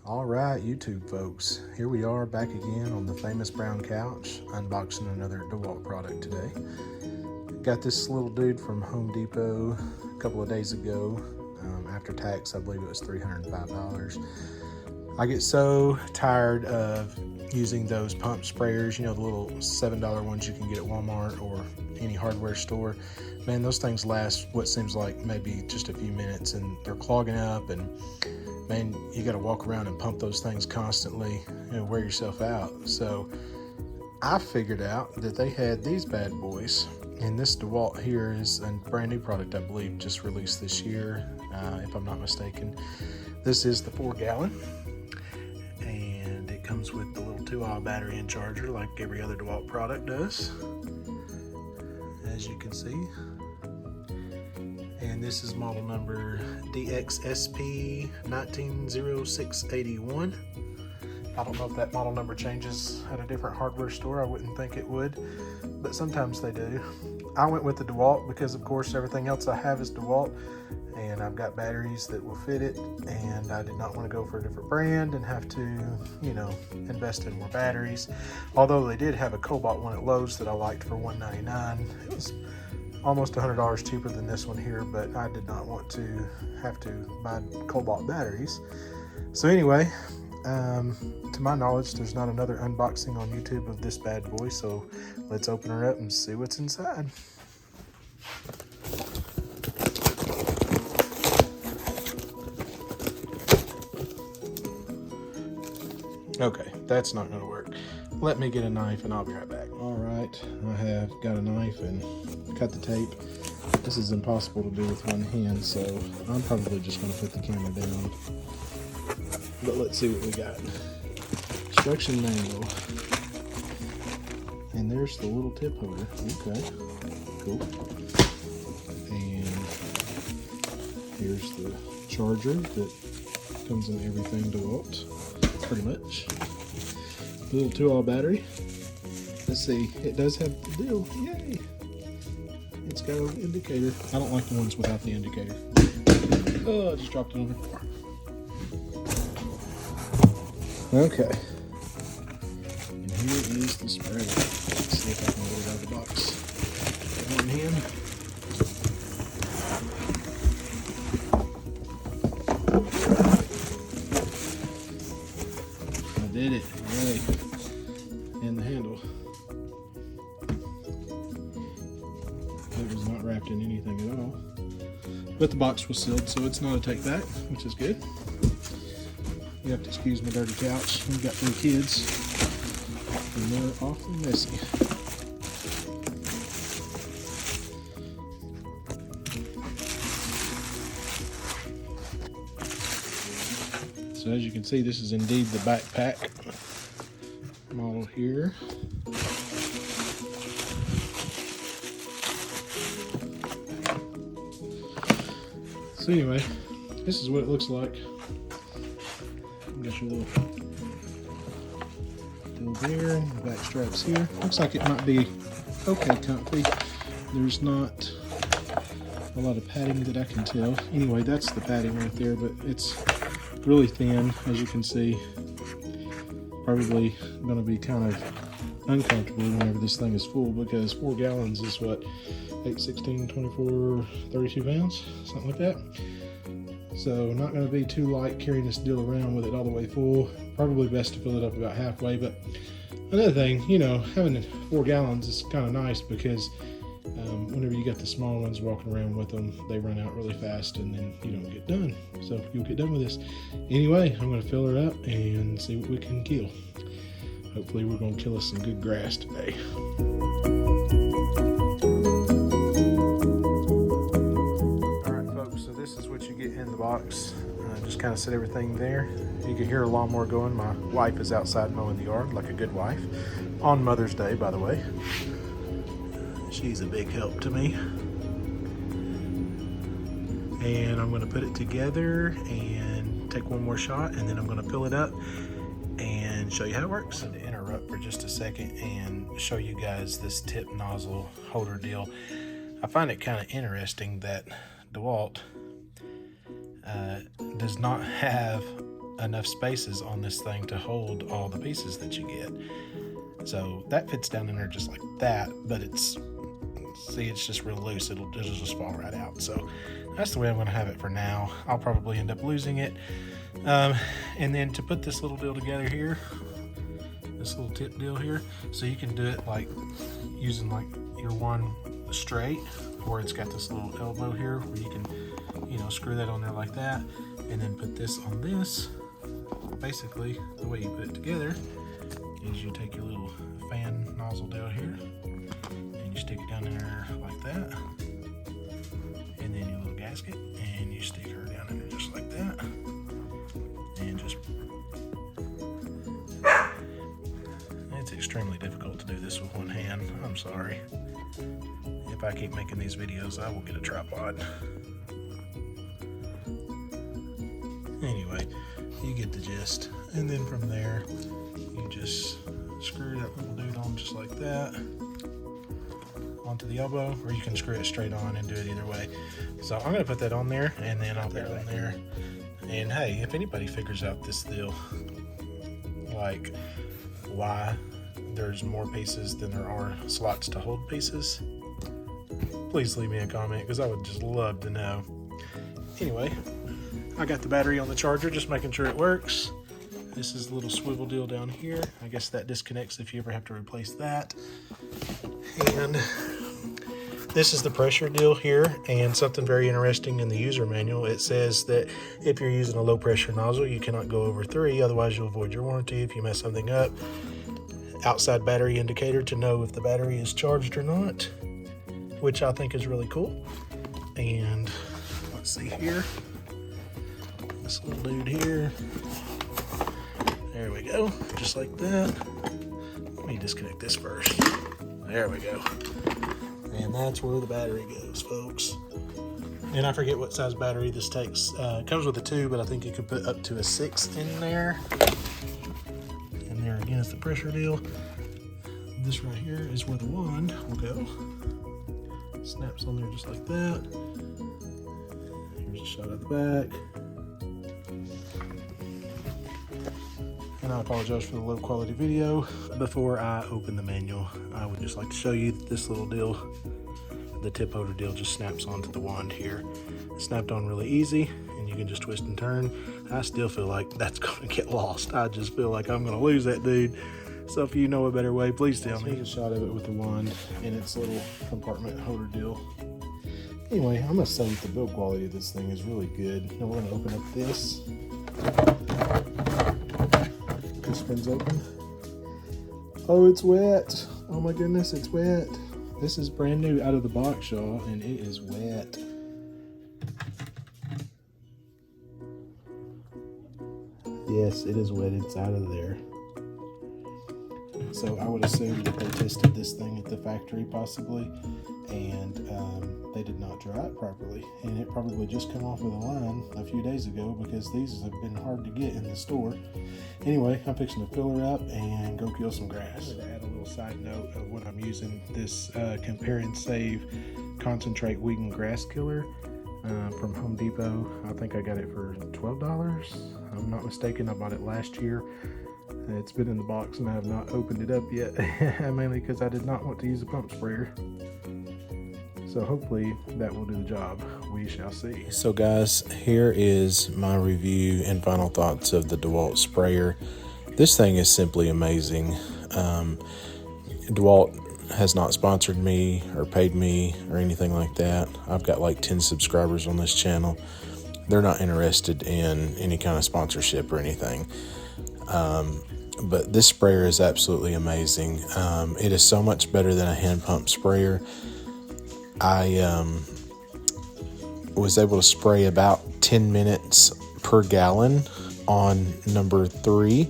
All right, YouTube folks, here we are back again on the famous brown couch, unboxing another DeWalt product today. Got this little dude from Home Depot a couple of days ago. After tax, I believe it was $305. I get so tired of using those pump sprayers, you know, the little $7 ones you can get at Walmart or any hardware store. Man, those things last what seems like maybe just a few minutes, and they're clogging up, and man, you got to walk around and pump those things constantly, you know, wear yourself out. So I figured out that they had these bad boys, and this DeWalt here is a brand new product, I believe, just released this year, if I'm not mistaken. This is the 4-gallon, and it comes with the little 2-hour battery and charger like every other DeWalt product does, as you can see. And this is model number DXSP 190681. I don't know if that model number changes at a different hardware store. I wouldn't think it would, but sometimes they do. I went with the DeWalt because, of course, everything else I have is DeWalt, and I've got batteries that will fit it, and I did not want to go for a different brand and have to, you know, invest in more batteries. Although they did have a Cobalt one at Lowe's that I liked for $199. It was almost $100 cheaper than this one here, but I did not want to have to buy Cobalt batteries. So anyway, to my knowledge, there's not another unboxing on YouTube of this bad boy, so let's open her up and see what's inside. Okay, that's not going to work. Let me get a knife and I'll be right back. All right, I have got a knife and cut the tape. This is impossible to do with one hand, so I'm probably just going to put the camera down. But let's see what we got. Instruction manual. And there's the little tip holder. Okay, cool. And here's the charger that comes in everything DeWalt, pretty much. The little 2-hour battery. Let's see, it does have the deal. Yay! It's got an indicator. I don't like the ones without the indicator. Oh, I just dropped it on the floor. Okay. And here is the sprayer. Let's see if I can get it out of the box. One hand. I did it. Yay. And the handle. It was not wrapped in anything at all. But the box was sealed, so it's not a take back, which is good. You have to excuse my dirty couch. We've got 3 kids, and they're awfully messy. So as you can see, this is indeed the backpack model here. So anyway, this is what it looks like. Got your little deal there, back straps here. Looks like it might be okay comfy. There's not a lot of padding that I can tell. Anyway, that's the padding right there, but it's really thin, as you can see. Probably going to be kind of uncomfortable whenever this thing is full, because 4 gallons is what, 8, 16, 24, 32 pounds, something like that. So not going to be too light carrying this deal around with it all the way full. Probably best to fill it up about halfway. But another thing, you know, having 4 gallons is kind of nice, because whenever you got the small ones walking around with them, they run out really fast and then you don't get done. So you'll get done with this. Anyway, I'm going to fill her up and see what we can kill. Hopefully we're going to kill us some good grass today. In the box, just kind of set everything there. You can hear a lawnmower going. My wife is outside mowing the yard like a good wife on Mother's Day, by the way. She's a big help to me. And I'm going to put it together and take one more shot, and then I'm going to fill it up and show you how it works. I'm going to interrupt for just a second and show you guys this tip nozzle holder deal. I find it kind of interesting that DeWalt does not have enough spaces on this thing to hold all the pieces that you get. So that fits down in there just like that, but it's just real loose. It'll just fall right out. So that's the way I'm going to have it for now. I'll probably end up losing it. And then to put this little deal together here, this little tip deal here, so you can do it like using like your one straight, where it's got this little elbow here where you can, you know, screw that on there like that, and then put this on this. Basically, the way you put it together is you take your little fan nozzle deal here and you stick it down in there like that, and then your little gasket, and you stick her down in there just like that, and just, it's extremely difficult to do this with one hand. I'm sorry. If I keep making these videos, I will get a tripod. Anyway, you get the gist. And then from there, you just screw that little dude on just like that onto the elbow, or you can screw it straight on and do it either way. So I'm going to put that on there, and then I'll put it on there. And hey, if anybody figures out this deal, like why there's more pieces than there are slots to hold pieces, please leave me a comment, because I would just love to know. Anyway, I got the battery on the charger, just making sure it works. This is a little swivel deal down here. I guess that disconnects if you ever have to replace that. And this is the pressure deal here, and something very interesting in the user manual. It says that if you're using a low pressure nozzle, you cannot go over 3, otherwise you'll void your warranty if you mess something up. Outside battery indicator to know if the battery is charged or not, which I think is really cool. And let's see here, this little dude here, there we go, just like that. Let me disconnect this first. There we go. And that's where the battery goes, folks. And I forget what size battery this takes. It comes with a 2, but I think you could put up to a 6 in there. And there again is the pressure deal. This right here is where the wand will go. Snaps on there just like that. Here's a shot of the back. And I apologize for the low quality video. Before I open the manual, I would just like to show you this little deal. The tip holder deal just snaps onto the wand here. It's snapped on really easy, and you can just twist and turn. I still feel like that's gonna get lost. I just feel like I'm gonna lose that dude. So if you know a better way, please tell me. Here's a shot of it with the wand and its little compartment holder deal. Anyway, I must say that the build quality of this thing is really good. Now we're gonna open up this. This spins open. Oh, it's wet. Oh my goodness, it's wet. This is brand new out of the box, y'all, and it is wet. Yes, it is wet inside of there. So I would assume that they tested this thing at the factory possibly, and they did not dry it properly. And it probably just come off of the line a few days ago, because these have been hard to get in the store. Anyway, I'm fixing to fill her up and go kill some grass. I'm going to add a little side note of what I'm using. This Compare and Save Concentrate Weed and Grass Killer from Home Depot. I think I got it for $12. I'm not mistaken. I bought it last year. It's been in the box and I have not opened it up yet, mainly because I did not want to use a pump sprayer. So hopefully that will do the job. We shall see. So guys, here is my review and final thoughts of the DeWalt sprayer. This thing is simply amazing. DeWalt has not sponsored me or paid me or anything like that. I've got like 10 subscribers on this channel. They're not interested in any kind of sponsorship or anything. But this sprayer is absolutely amazing. It is so much better than a hand pump sprayer. I was able to spray about 10 minutes per gallon on number 3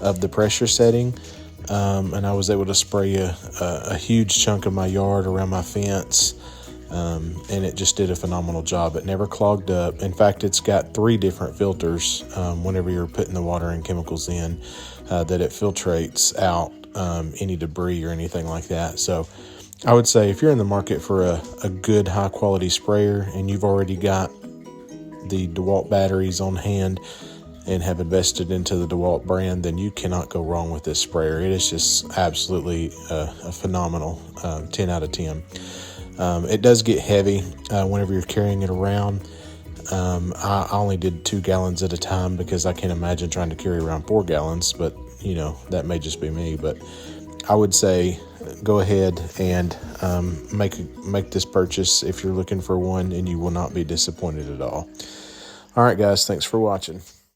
of the pressure setting. And I was able to spray a huge chunk of my yard around my fence. And it just did a phenomenal job. It never clogged up. In fact, it's got 3 different filters whenever you're putting the water and chemicals in, that it filtrates out any debris or anything like that. So I would say if you're in the market for a good high quality sprayer and you've already got the DeWalt batteries on hand, and have invested into the DeWalt brand, then you cannot go wrong with this sprayer. It is just absolutely a phenomenal 10 out of 10. It does get heavy whenever you're carrying it around. I only did 2 gallons at a time because I can't imagine trying to carry around 4 gallons, but that may just be me. But I would say go ahead and make this purchase if you're looking for one, and you will not be disappointed at all. All right, guys, thanks for watching.